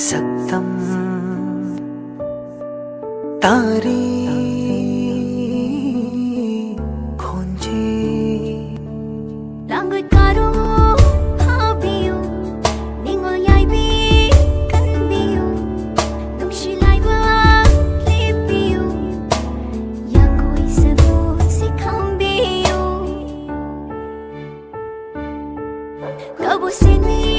सक्तम तारी खोंजे Langit karo habiyo Ningol yay bi kanbiyo Nungshilay ba lipiyo Yako'y sagot si kambiyo Kabusin mi